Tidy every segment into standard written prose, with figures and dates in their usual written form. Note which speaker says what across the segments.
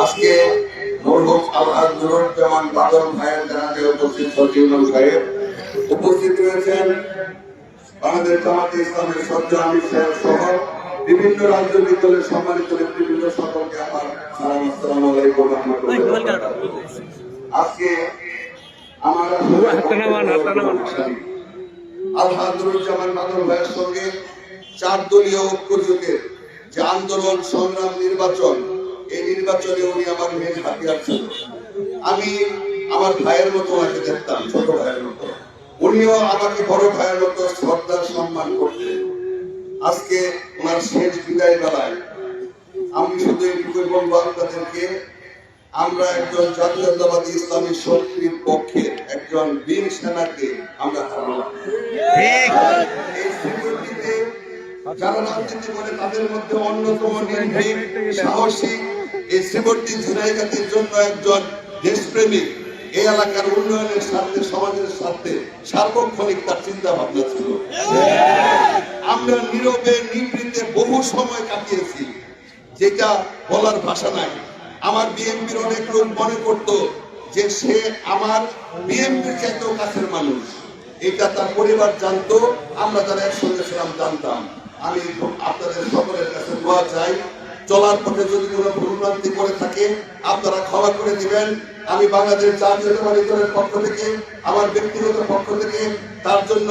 Speaker 1: আজকে মরহুম আলহামদুলিল্লাহ বাদল ভাইয়ের জানাতে উপস্থিত সচিবুল সাহেব উপস্থিত রয়েছেন বাংলাদেশ জামাতে ইসলামের সজ্জা আমির সাহেব সহ বিভিন্ন রাজনৈতিক দলের সম্মানিত নেতৃবৃন্দ সকলকে আমার সালাম আসসালামু আলাইকুম ওয়া রাহমাতুল্লাহি ওয়া বারাকাতুহু। আজকে আমরা আলহামদুলিল্লাহ বাদল ভাইয়ের সঙ্গে 4 দলীয় ঐক্য জোটের যে আন্দোলন সংগ্রাম নির্বাচন, এই নির্বাচনে উনি আমার মেন হাতিয়ার ছিল। আমি আমার ভাইয়ের মতো ওনাকে দেখতাম, ছোট ভাইয়ের মতো। উনিও আমাকে বড় ভাইয়ের মতো শ্রদ্ধা সম্মান করতেন। আজকে ওনার শেষ বিদায় বেলায় আমি শুধু এইটুকু বলবো আপনাদেরকে, আমরা একজন জাতীয়তাবাদী ইসলামী শক্তির পক্ষে একজন বীর সেনাকে আমরা হারালাম। এই সিকিউরিটিতে যারা রাজনীতি করে তাদের মধ্যে অন্যতম নির্ভীক সাহসী, এই শ্রীবর্তী ঝিনাইগাতির জন্য একজন দেশপ্রেমিক, এই এলাকার উন্নয়নের স্বার্থে, সমাজের স্বার্থে সার্বক্ষণিক তার চিন্তা ভাবনা ছিল। আমরা নীরবে নিভৃতে বহু সময় কাটিয়েছি, যেটা বলার ভাষা নাই। আমার বিএনপির অনেক লোক মনে করত যে সে আমার বিএনপির চাইতেও কাছের মানুষ, এটা তার পরিবার জানতো, আমরা যারা একসঙ্গে ছিলাম জানতাম। আমি আপনাদের সকলের কাছে দোয়া চাই, চলার পথে যদি কোনো ভুলভ্রান্তি করে থাকে আপনারা ক্ষমা করে দিবেন। আমি বাংলাদেশ জাতীয়তাবাদী দলের পক্ষ থেকে, আমার ব্যক্তিগত পক্ষ থেকে তার জন্য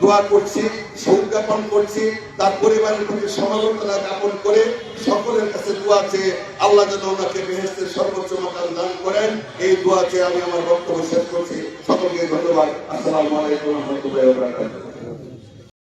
Speaker 1: দোয়া করছি, শোক জ্ঞাপন করছি। তার পরিবারের প্রতি সমবেদনা জ্ঞাপন করে সকলের কাছে দোয়া চেয়ে আল্লাহ যেন ওনাকে বেহেশতের সর্বোচ্চ মাকাম দান করেন, এই দোয়া চেয়ে আমি আমার বক্তব্য শেষ করছি। সকলকে ধন্যবাদ। আসসালামু আলাইকুম ওয়া রাহমাতুল্লাহি ওয়া বারাকাতুহু।